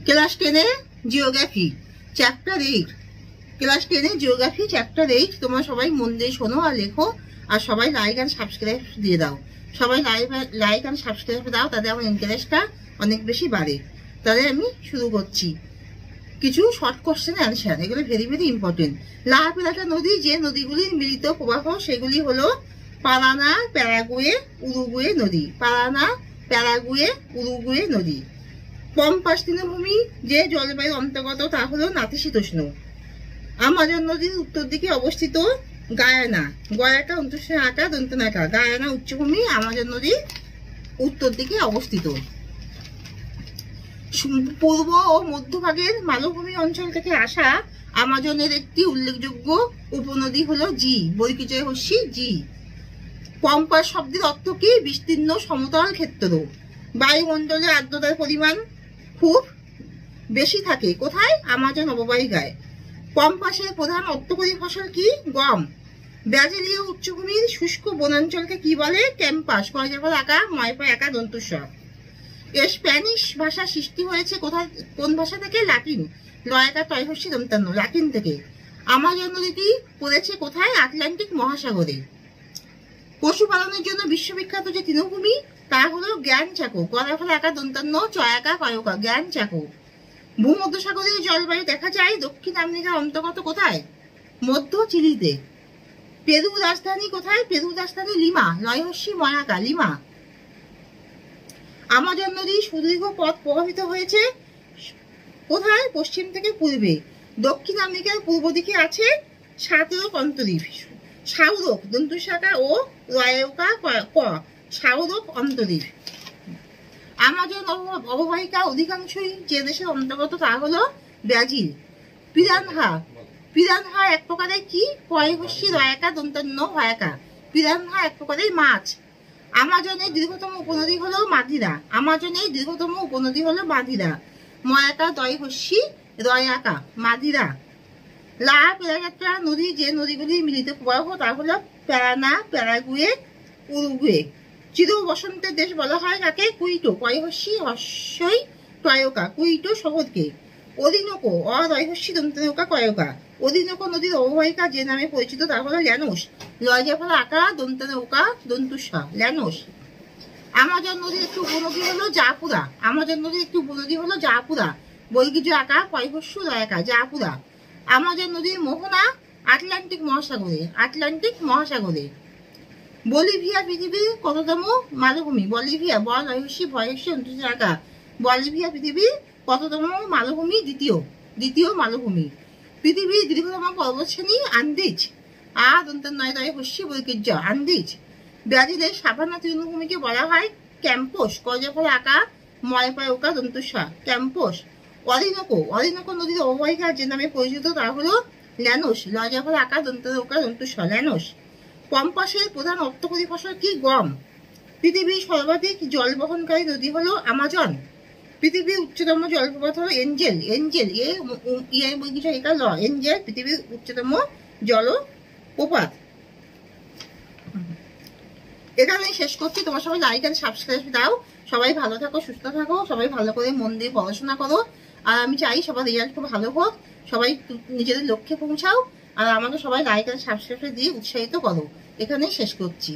Class 10-এ geography chapter 8, class 10-এ geography chapter 8 তোমরা সবাই মন দিয়ে শোনো আর লেখো, আর সবাই লাইক অ্যান্ড সাবস্ক্রাইব দিয়ে দাও। সবাই লাইক অ্যান্ড সাবস্ক্রাইব দাও, তাতে আমার ইন্টারেস্টটা অনেক বেশি বাড়ে। তাহলে আমি শুরু করছি। কিছু শর্ট কোশ্চেন অ্যান্সার, এগুলো ভেরি ভেরি ইম্পর্টেন্ট। লা প্লাটা নদী, যে নদীগুলির মিলিত প্রবাহ সেগুলি হলো পারানা, প্যারাগুয়ে, উরুগুয়ে নদী। পারানা, প্যারাগুয়ে, উরুগুয়ে নদী। পম্পাস তৃণভূমি, যে জলবায়ুর অন্তর্গত তা হলো নাতিশীতোষ্ণ। আমাজন নদীর উত্তর দিকে অবস্থিত গায়ানা, গয়াকা অন্তঃ আকা দন্তনাকা, গায়ানা উচ্চভূমি, আমাজন নদীর উত্তর দিকে অবস্থিত। পূর্ব ও মধ্যভাগের মালভূমি অঞ্চল থেকে আসা আমাজনের একটি উল্লেখযোগ্য উপনদী হলো জি, বৈকিজয় হস্যি জি। পম্পাস শব্দের অর্থ কি? বিস্তীর্ণ সমতল ক্ষেত্র। বায়ুমণ্ডলে আর্দ্রতার পরিমাণ খুব বেশি থাকে কোথায়? আমাজন অববাহিকায়। পম্পাসের প্রধান অর্থকরী ফসল কি? গম। ব্রাজিলীয় উচ্চভূমির শুষ্ক বনাঞ্চলকে কি বলে? ক্যাম্পাস। কয়জাফল আঁকা, ময়পা একা দন্তুস্ব। স্প্যানিশ ভাষা সৃষ্টি হয়েছে কোথায়, কোন ভাষা থেকে? লাতিন। লয়কা তয়হস্যি দন্তান্ন, লাতিন থেকে। আমাজন নদীটি পড়েছে কোথায়? আটলান্টিক মহাসাগরে। পশুপালনের জন্য বিশ্ববিখ্যাত যে তৃণভূমি তা হলো জ্ঞান চাকো, গদাফল আঁকা দন্তান্ন, চয়াকা কয়কা, জ্ঞান চাকো। ভূমধ্যসাগরীয় জলবায়ু দেখা যায় দক্ষিণ আমেরিকার অন্তর্গত কোথায়? মধ্য চিলিতে। পেরু রাজধানী কোথায়? পেরু রাজধানী লিমা, লয়হস্যি ময়াকা, লিমা। আমাজন নদী সুদীর্ঘ পথ প্রবাহিত হয়েছে কোথায়? পশ্চিম থেকে পূর্বে। দক্ষিণ আমেরিকার পূর্ব দিকে আছে সাতরক অন্তরীপ, সাউরক দন্তুশাকা ও রয়কা ক, সাউরক অন্তরীপ। আমাজন অববাহিকা অধিকাংশই যে দেশের অন্তর্গত তা হলো ব্রাজিল। পিরানহা, পিরানহা এক প্রকারের কি? কয়হস্যি রয়াকা দন্তান্ন হয়াকা, পিরানহা এক প্রকারের মাছ। আমাজনের দীর্ঘতম উপনদী হলো মাদিরা, আমাজনের দীর্ঘতম উপনদী হলো মাদিরা। ময়াকা দয়হস্যি রয়াকা, মাদিরা। লা প্লাটা নদী, যে নদীগুলির মিলিত প্রবাহ তা হলো প্যারানা, প্যারাগুয়ে, উরুগুয়ে। চির বসন্তের দেশ বলা হয় কাকে? কুইটো, কয়হস্যি হস্যই টয়কা, কুইটো শহরকে। অদিনকো, অদয়হস্যি দন্তনৌকা কয়কা। অদিনকো নদীর অববাহিকা যে নামে পরিচিত তা হলো ল্যানোস, লয়জাফল আকা দন্তনৌকা দন্তুস্বা, ল্যানোস। আমাজন নদীর একটি উপনদী হলো জাপুরা, আমাজন নদীর একটি উপনদী হলো জাপুরা, বৈকিজয় আকা কয়হস্য রয়াকা, জাপুরা। আমাজন নদীর মোহনা আটলান্টিক মহাসাগরে, আটলান্টিক মহাসাগরে। বলিভিয়া পৃথিবীর কততম মালভূমি? বলিভিয়া, বল হস্যি ভয়স্যি অন্তঃ আকা, বলিভিয়া পৃথিবীর কততম মালভূমি? দ্বিতীয়, দ্বিতীয় মালভূমি। পৃথিবীর দীর্ঘতম পর্বতশ্রেণী আন্দিজ, দন্তান্ন হস্যি বৈকিজ্য, আন্দিজ। ব্রাজিলের সাভানা তৃণভূমিকে বলা হয় ক্যাম্পোস, কয়জাফল আকা ময়পায়কা দন্তুস্বা, ক্যাম্পোস। অরিনোকো, অরিনোকো নদীর অববাহিকা যে নামে পরিচিত তা হলো ল্যানোস, লয়জাফল আকা দন্তনৌকা দন্তুস্বা, ল্যানোস। পম্পাসের প্রধান অর্থকরী ফসল কি? গম। পৃথিবীর সর্বাধিক জল বহনকারী নদী হলো আমাজন। পৃথিবীর উচ্চতম জলপ্রপাত হলো এঞ্জেল, এঞ্জেল এঞ্জেল পৃথিবীর উচ্চতম জলপ্রপাত। এখানেই শেষ করছি। তোমার সবাই লাইক অ্যান্ড সাবস্ক্রাইব দাও। সবাই ভালো থাকো, সুস্থ থাকো, সবাই ভালো করে মন দিয়ে পড়াশোনা করো। আর আমি চাই সবার রেজাল্ট খুব ভালো হোক, সবাই নিজেদের লক্ষ্যে পৌঁছাও। আর আমাকে সবাই লাইক অ্যান্ড সাবস্ক্রাইব দিয়ে উৎসাহিত করো। এখানেই শেষ করছি।